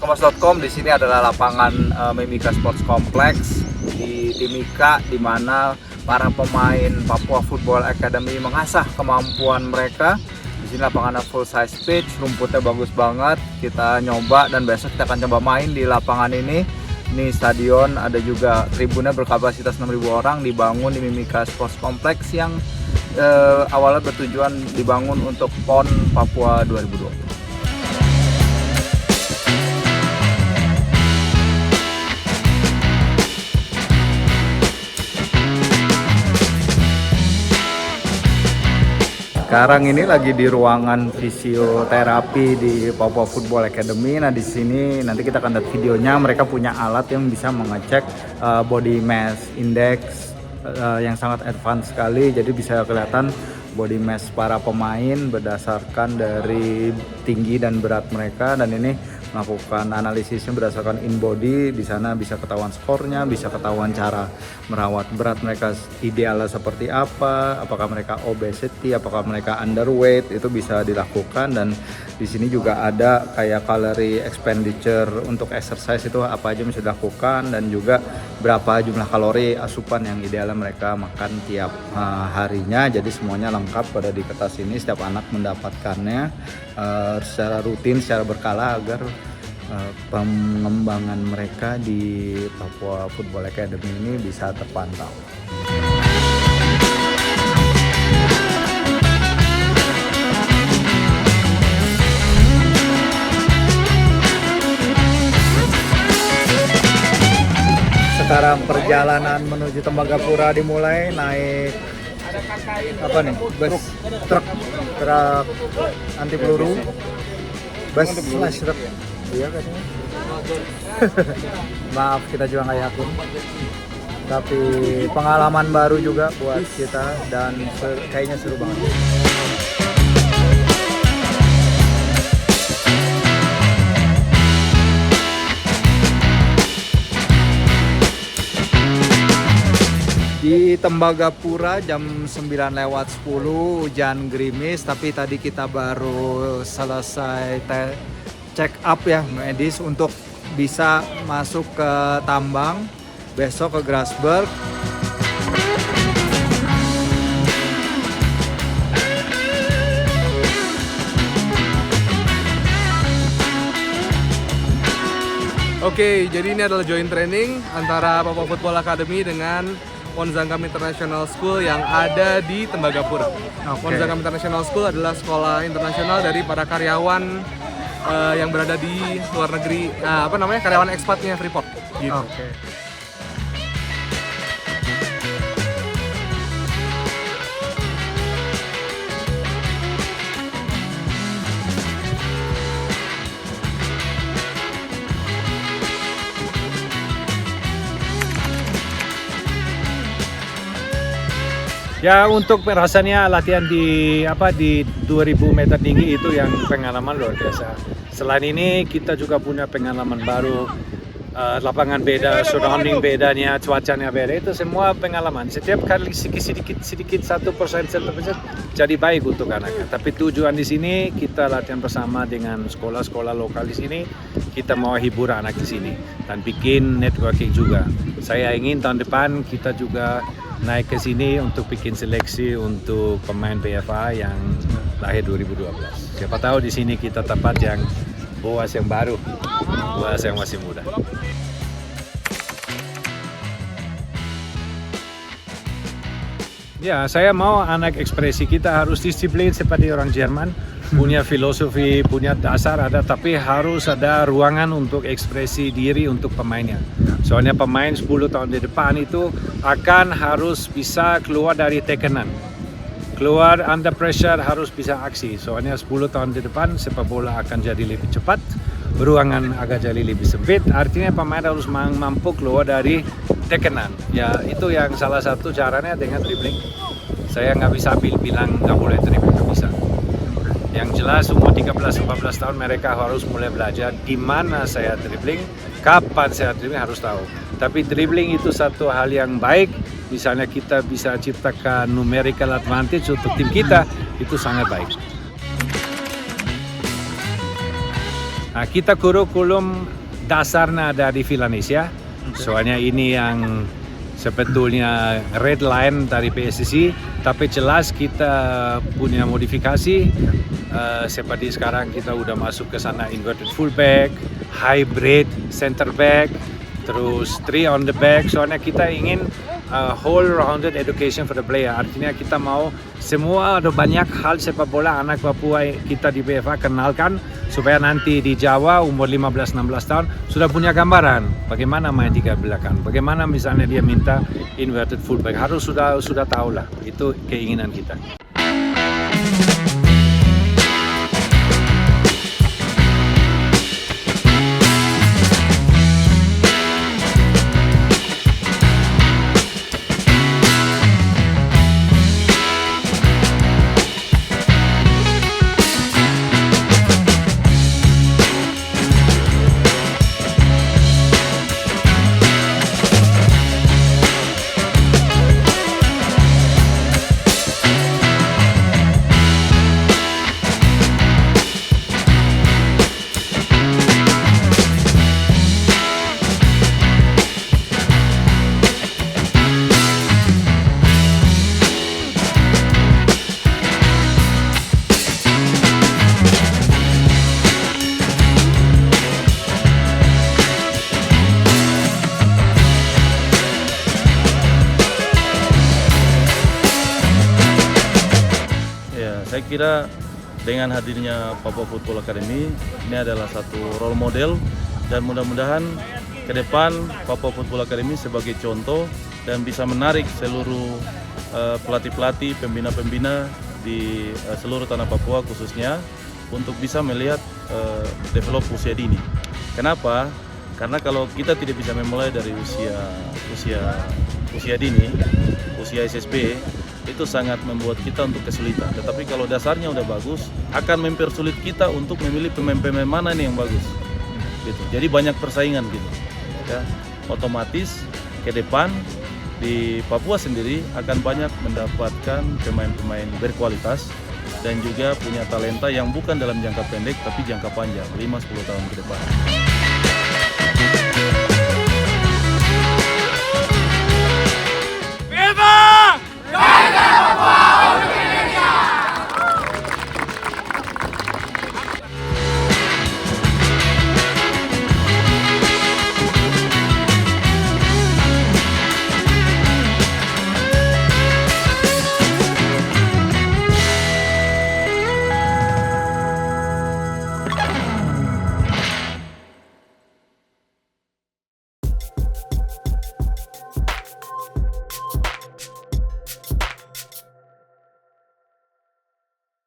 Kompas.com. Di sini adalah lapangan Mimika Sports Complex di Timika, di mana para pemain Papua Football Academy mengasah kemampuan mereka. Di sini lapangannya full size pitch, rumputnya bagus banget. Kita nyoba dan besok kita akan coba main di lapangan ini. Ini stadion, ada juga tribunnya berkapasitas 6.000 orang, dibangun di Mimika Sports Complex yang awalnya bertujuan dibangun untuk PON Papua 2020. Sekarang ini lagi di ruangan fisioterapi di Papua Football Academy. Nah, di sini nanti kita akan lihat videonya. Mereka punya alat yang bisa mengecek body mass index yang sangat advance sekali. Jadi bisa kelihatan body mass para pemain berdasarkan dari tinggi dan berat mereka, dan ini melakukan analisisnya berdasarkan in body. Di sana bisa ketahuan skornya, bisa ketahuan cara merawat berat mereka idealnya seperti apa, apakah mereka obesity, apakah mereka underweight, itu bisa dilakukan. Dan di sini juga ada kayak calorie expenditure untuk exercise, itu apa aja bisa dilakukan, dan juga berapa jumlah kalori asupan yang idealnya mereka makan tiap harinya. Jadi semuanya lengkap pada di kertas ini. Setiap anak mendapatkannya secara rutin, secara berkala, agar pengembangan mereka di Papua Football Academy ini bisa terpantau. Sekarang perjalanan menuju Tembagapura dimulai. Naik apa nih? Bus truk anti peluru. Bus slash truk. Iya katanya. Maaf, kita juga nggak yakin. Tapi pengalaman baru juga buat kita, dan kayaknya seru banget. Di Tembagapura jam 9:10, hujan gerimis, tapi tadi kita baru selesai check up ya medis untuk bisa masuk ke tambang, besok ke Grasberg. Oke, jadi ini adalah joint training antara Papua Football Academy dengan Wonzangkam International School yang ada di Tembagapura. Wonzangkam International School adalah sekolah internasional dari para karyawan yang berada di luar negeri, karyawan ekspatnya Freeport gitu. Ya, untuk rasanya latihan di 2000 meter tinggi itu yang pengalaman luar biasa. Selain ini kita juga punya pengalaman baru, lapangan beda, surrounding bedanya, cuacanya beda, itu semua pengalaman. Setiap kali sedikit 1% jadi baik untuk anaknya. Tapi tujuan di sini kita latihan bersama dengan sekolah-sekolah lokal di sini. Kita mau hibur anak di sini dan bikin networking juga. Saya ingin tahun depan kita juga naik ke sini untuk bikin seleksi untuk pemain PFA yang lahir 2012. Siapa tahu di sini kita dapat yang boas yang baru, boas yang masih muda. Ya, saya mau anak ekspresi kita harus disiplin seperti orang Jerman, punya filosofi, punya dasar ada, tapi harus ada ruangan untuk ekspresi diri untuk pemainnya. Soalnya pemain 10 tahun di depan itu akan harus bisa keluar dari tekanan. Keluar under pressure, harus bisa aksi. Soalnya 10 tahun di depan sepak bola akan jadi lebih cepat, ruangan akan jadi lebih sempit. Artinya pemain harus mampu keluar dari tekanan. Ya, itu yang salah satu caranya dengan dribbling. Saya nggak bisa bilang nggak boleh dribbling, nggak bisa. Yang jelas umur 13-14 tahun mereka harus mulai belajar di mana saya dribbling, kapan saya dribbling harus tahu. Tapi dribbling itu satu hal yang baik. Misalnya kita bisa ciptakan numerical advantage untuk tim kita, itu sangat baik. Nah, kita kurikulum dasarnya ada di Villanesia. Soalnya ini yang sebetulnya red line dari PSSI, tapi jelas kita punya modifikasi. Seperti sekarang kita udah masuk ke sana inverted fullback, hybrid center back, terus 3 on the back. Soalnya kita ingin whole rounded education for the player. Artinya kita mau semua ada banyak hal sepak bola anak Papua kita di BFA kenalkan supaya nanti di Jawa umur 15-16 tahun sudah punya gambaran bagaimana main tiga belakang, bagaimana misalnya dia minta inverted fullback, harus sudah tahu lah. Itu keinginan kita. Saya kira dengan hadirnya Papua Football Academy ini adalah satu role model, dan mudah-mudahan ke depan Papua Football Academy sebagai contoh dan bisa menarik seluruh pelatih-pelatih, pembina-pembina di seluruh tanah Papua khususnya untuk bisa melihat develop usia dini. Kenapa? Karena kalau kita tidak bisa memulai dari usia dini, usia SSB, itu sangat membuat kita untuk kesulitan. Tetapi kalau dasarnya udah bagus, akan mempersulit kita untuk memilih pemain-pemain mana nih yang bagus. Gitu. Jadi banyak persaingan gitu. Ya, otomatis ke depan di Papua sendiri akan banyak mendapatkan pemain-pemain berkualitas dan juga punya talenta yang bukan dalam jangka pendek tapi jangka panjang, 5-10 tahun ke depan.